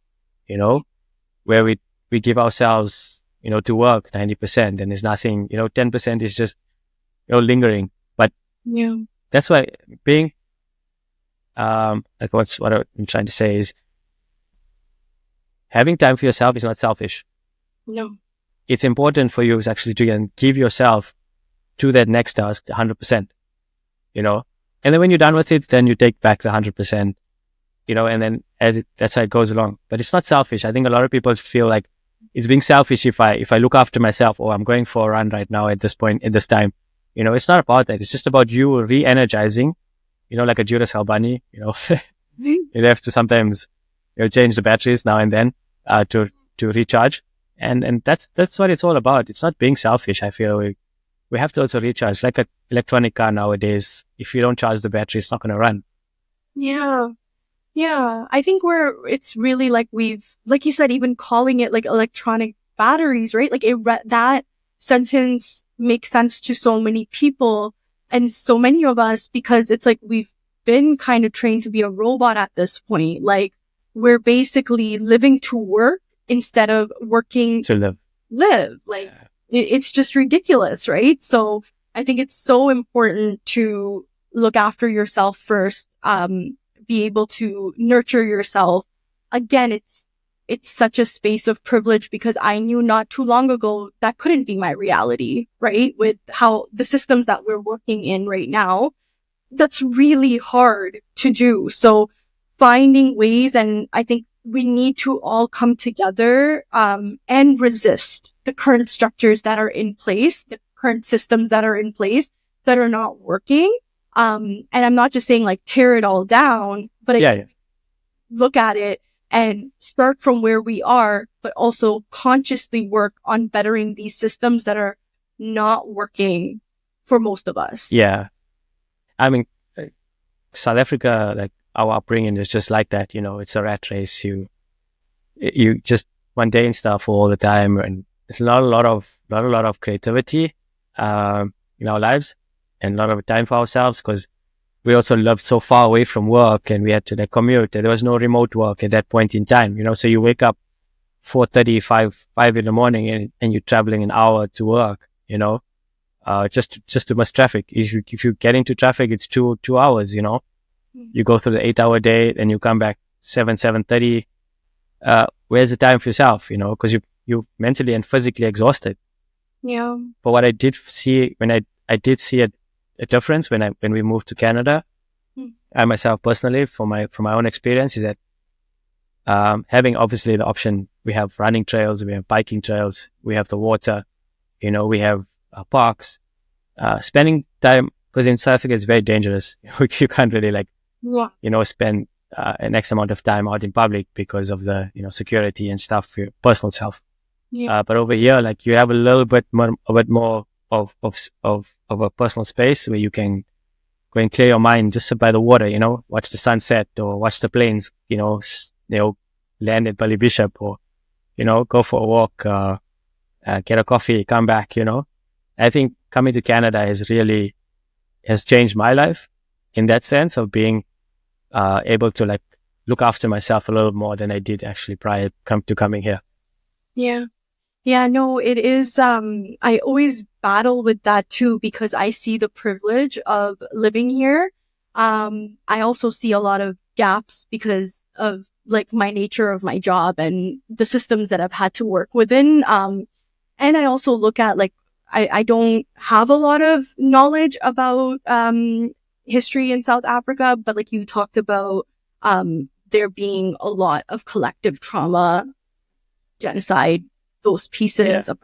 where we give ourselves, to work 90% and there's nothing, 10% is just, lingering. But that's why being, what I'm trying to say is having time for yourself is not selfish. No. It's important for you is actually to give yourself to that next task 100%, and then when you're done with it, then you take back the 100%, and then that's how it goes along. But it's not selfish. I think a lot of people feel like it's being selfish if I look after myself, or I'm going for a run right now at this point, at this time. It's not about that. It's just about you re-energizing, like a Duracell bunny, you have to sometimes, change the batteries now and then, to recharge. And that's what it's all about. It's not being selfish. I feel we have to also recharge. Like an electronic car nowadays, if you don't charge the battery, it's not going to run. Yeah, I think it's really like like you said, even calling it like electronic batteries, right? Like that sentence makes sense to so many people and so many of us, because it's like we've been kind of trained to be a robot at this point. Like, we're basically living to work instead of working to live. Like, it's just ridiculous, right? So I think it's so important to look after yourself first, be able to nurture yourself. Again, it's such a space of privilege, because I knew not too long ago that couldn't be my reality, right? With how the systems that we're working in right now, that's really hard to do. So finding ways, and I think we need to all come together, and resist the current structures that are in place, the current systems that are in place that are not working. And I'm not just saying like tear it all down, but look at it and start from where we are, but also consciously work on bettering these systems that are not working for most of us. Yeah. I mean, South Africa, like our upbringing is just like that, it's a rat race. You just mundane stuff all the time, and there's not a lot of creativity, in our lives, and a lot of time for ourselves, because we also lived so far away from work and we had to commute. There was no remote work at that point in time, so you wake up 4:30, 5 in the morning and you're traveling an hour to work, just to miss traffic. If you get into traffic, it's two hours, You go through the 8-hour day, then you come back 7:30. Where's the time for yourself, because you're mentally and physically exhausted. Yeah. But what I did see when I did see a difference when we moved to Canada, I myself personally, from my own experience, is that having obviously the option, we have running trails, we have biking trails, we have the water, we have parks, spending time, because in South Africa it's very dangerous. You can't really spend an X amount of time out in public because of the security and stuff for your personal self. Yeah. But over here, you have a little bit more of a personal space where you can go and clear your mind, just sit by the water, watch the sunset or watch the planes, land at Bali Bishop or, go for a walk, get a coffee, come back, I think coming to Canada has changed my life in that sense of being able to like look after myself a little more than I did actually prior to coming here. Yeah. Yeah, no, it is. I always battle with that too, because I see the privilege of living here. I also see a lot of gaps because of like my nature of my job and the systems that I've had to work within. And I also look at like, I don't have a lot of knowledge about, history in South Africa, but like you talked about, there being a lot of collective trauma, genocide, those pieces of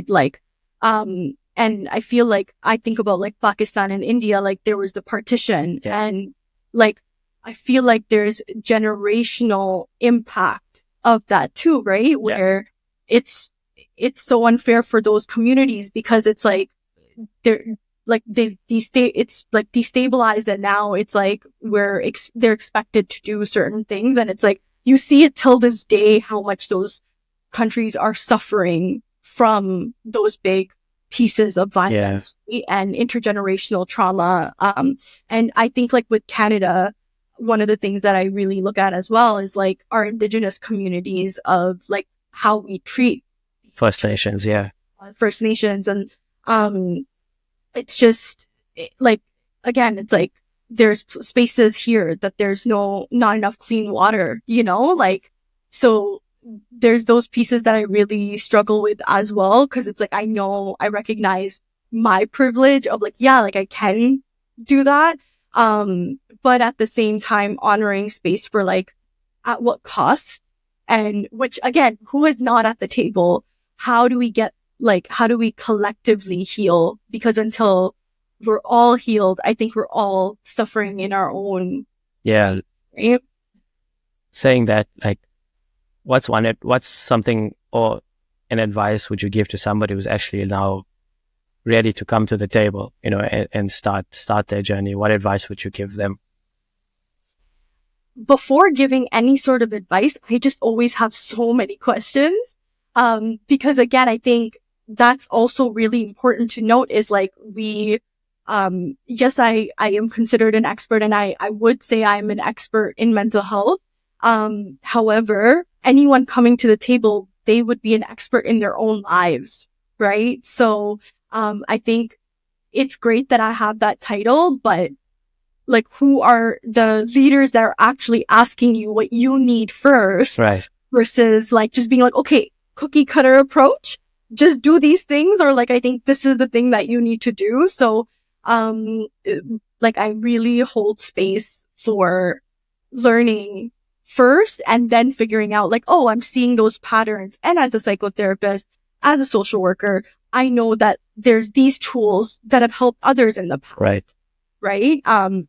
like, and I feel like I think about like Pakistan and India, like there was the partition and like, I feel like there's generational impact of that too, right? Where it's so unfair for those communities because it's like, they're like, it's like destabilized and now it's like they're expected to do certain things. And it's like, you see it till this day, how much those countries are suffering from those big pieces of violence and intergenerational trauma. And I think like with Canada, one of the things that I really look at as well is like our Indigenous communities of like how we treat First Nations. First Nations. And, it's just like, again, it's like there's spaces here that there's not enough clean water, like, so there's those pieces that I really struggle with as well. Cause it's like, I recognize my privilege of like, like I can do that. But at the same time, honoring space for like, at what cost? And which again, who is not at the table? How do we collectively heal? Because until we're all healed, I think we're all suffering in our own. Yeah. Right? Saying that, like, what's something or an advice would you give to somebody who's actually now ready to come to the table, and start their journey? What advice would you give them? Before giving any sort of advice, I just always have so many questions. Because again, I think that's also really important to note is like yes, I am considered an expert and I would say I'm an expert in mental health. However, anyone coming to the table, they would be an expert in their own lives, right? So, I think it's great that I have that title, but like who are the leaders that are actually asking you what you need first, right? Versus like just being like, okay, cookie cutter approach, just do these things, or like, I think this is the thing that you need to do. So, like I really hold space for learning first and then figuring out like, oh, I'm seeing those patterns. And as a psychotherapist, as a social worker, I know that there's these tools that have helped others in the past. Right. Right.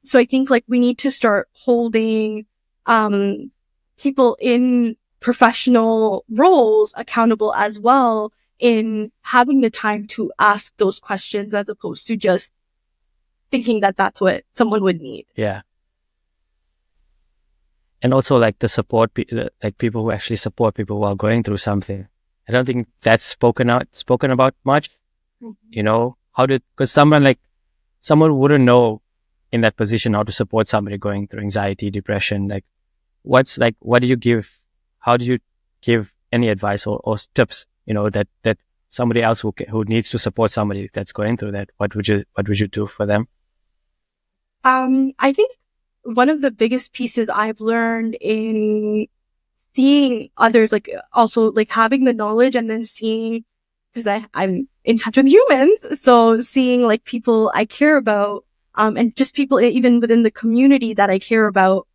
So I think like we need to start holding, people in professional roles accountable as well in having the time to ask those questions as opposed to just thinking that that's what someone would need. Yeah. And also like the support, like people who actually support people who are going through something. I don't think that's spoken about much, because someone wouldn't know in that position how to support somebody going through anxiety, depression. Like what do you give? How do you give any advice or tips, that somebody else who needs to support somebody that's going through that? What would you do for them? I think one of the biggest pieces I've learned in seeing others, like also like having the knowledge and then seeing, because I'm in touch with humans. So seeing like people I care about, and just people even within the community that I care about,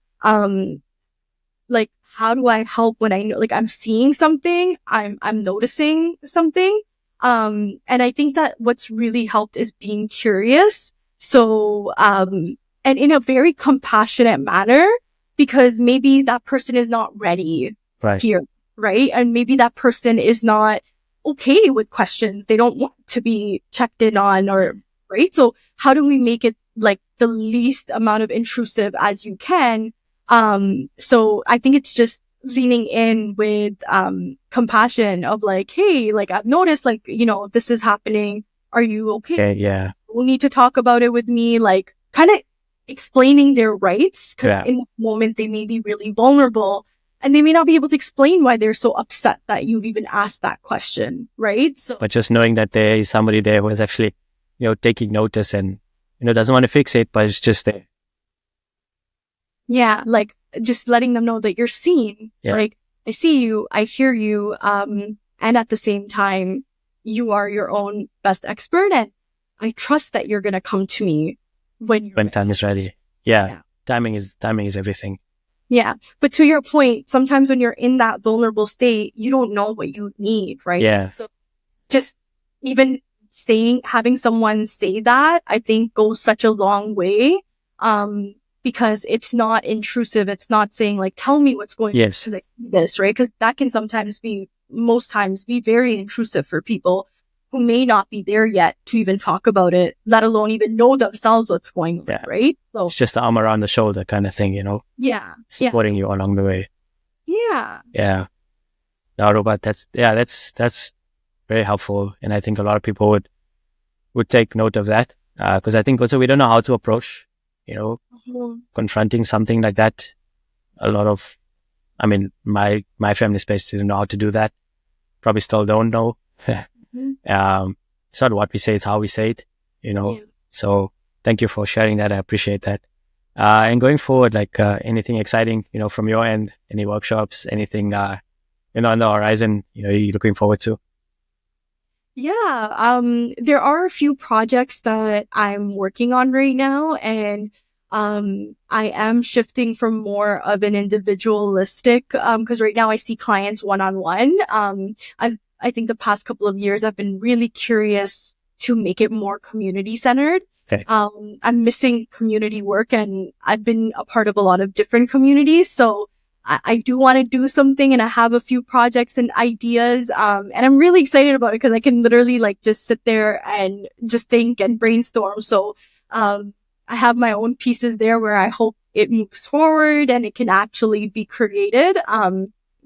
like how do I help when I know, like I'm seeing something, I'm noticing something. And I think that what's really helped is being curious. So, and in a very compassionate manner, because maybe that person is not ready here, right? And maybe that person is not okay with questions. They don't want to be checked in on right? So how do we make it like the least amount of intrusive as you can. So I think it's just leaning in with compassion of like, hey, like I've noticed, like, this is happening. Are you okay? Okay, yeah. We'll need to talk about it with me, like kind of explaining their rights, because in that moment they may be really vulnerable and they may not be able to explain why they're so upset that you've even asked that question, right? So, but just knowing that there is somebody there who is actually, taking notice and, doesn't want to fix it, but it's just there. Yeah, like just letting them know that you're seen. Yeah. Like, I see you, I hear you, and at the same time, you are your own best expert, and I trust that you're gonna come to me when time is ready. Yeah. Timing is everything. Yeah. But to your point, sometimes when you're in that vulnerable state, you don't know what you need, right? Yeah. So just even having someone say that, I think goes such a long way. Because it's not intrusive. It's not saying like, tell me what's going on because I see this, right? Because that can most times be very intrusive for people who may not be there yet to even talk about it, let alone even know themselves what's going on, right? So it's just the arm around the shoulder kind of thing, Yeah. Supporting you along the way. Yeah. Yeah. No, Arooba, that's very helpful. And I think a lot of people would take note of that. Because I think also we don't know how to approach, confronting something like that. A lot of, my family space didn't know how to do that. Probably still don't know. It's not what we say, it's how we say it, So thank you for sharing that. I appreciate that. And going forward, like, anything exciting, from your end, any workshops, anything, on the horizon, you're looking forward to? Yeah. There are a few projects that I'm working on right now, and I am shifting from more of an individualistic, because right now I see clients one-on-one. I think the past couple of years I've been really curious to make it more community centered. Okay. I'm missing community work, and I've been a part of a lot of different communities. So I do want to do something, and I have a few projects and ideas. And I'm really excited about it because I can literally like just sit there and just think and brainstorm. So, I have my own pieces there where I hope it moves forward and it can actually be created.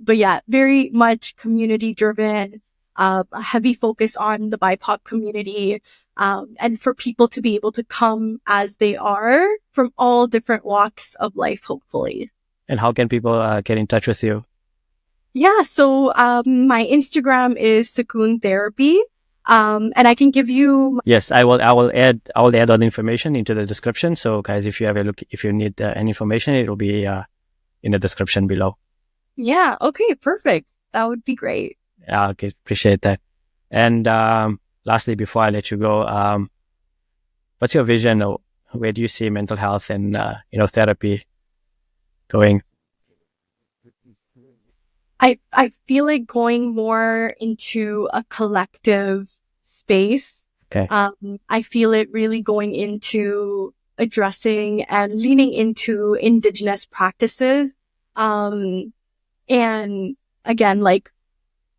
But yeah, very much community driven, a heavy focus on the BIPOC community, and for people to be able to come as they are from all different walks of life, hopefully. And how can people get in touch with you? Yeah, so my Instagram is Sukoon Therapy. And I can give you. Yes, I will add all the information into the description. So guys, if you have a look, if you need any information, it will be in the description below. Yeah. Okay. Perfect. That would be great. Okay. Appreciate that. And lastly, before I let you go, what's your vision? Or where do you see mental health and therapy going? I feel like going more into a collective space. Okay. I feel it really going into addressing and leaning into Indigenous practices. And again, like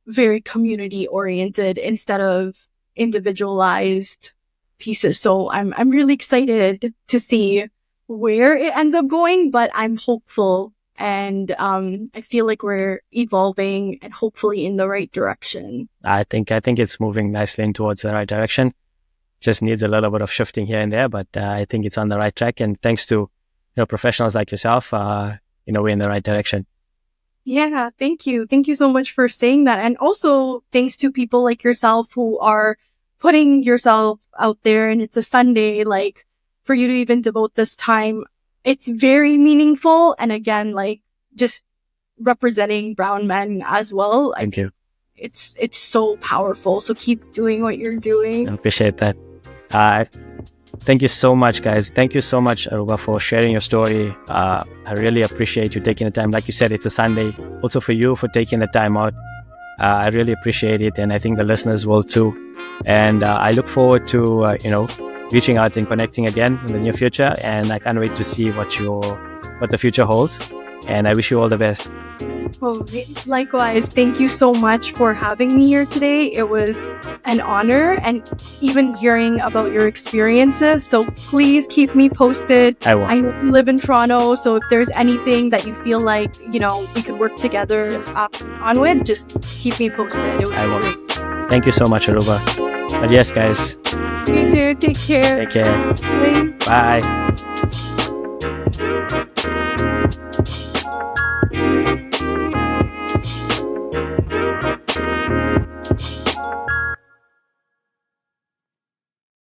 very community oriented instead of individualized pieces. So I'm really excited to see where it ends up going, but I'm hopeful. And I feel like we're evolving and hopefully in the right direction. I think it's moving nicely in towards the right direction. Just needs a little bit of shifting here and there, but I think it's on the right track. And thanks to professionals like yourself, we're in the right direction. Yeah, thank you. Thank you so much for saying that. And also thanks to people like yourself who are putting yourself out there. And it's a Sunday, like for you to even devote this time. It's very meaningful. And again, like just representing brown men as well. Thank you. It's so powerful. So keep doing what you're doing. I appreciate that. Thank you so much, guys. Thank you so much, Arooba, for sharing your story. I really appreciate you taking the time. Like you said, it's a Sunday. Also for you for taking the time out. I really appreciate it. And I think the listeners will too. And I look forward to, reaching out and connecting again in the near future. And I can't wait to see what the future holds. And I wish you all the best. Well, likewise, thank you so much for having me here today. It was an honor, and even hearing about your experiences. So please keep me posted. I will. I know you live in Toronto, so if there's anything that you feel like, we could work together on with, just keep me posted. It would I be will. great. Thank you so much, Arooba. But yes, guys, You too. Take care. take care. Bye. Bye.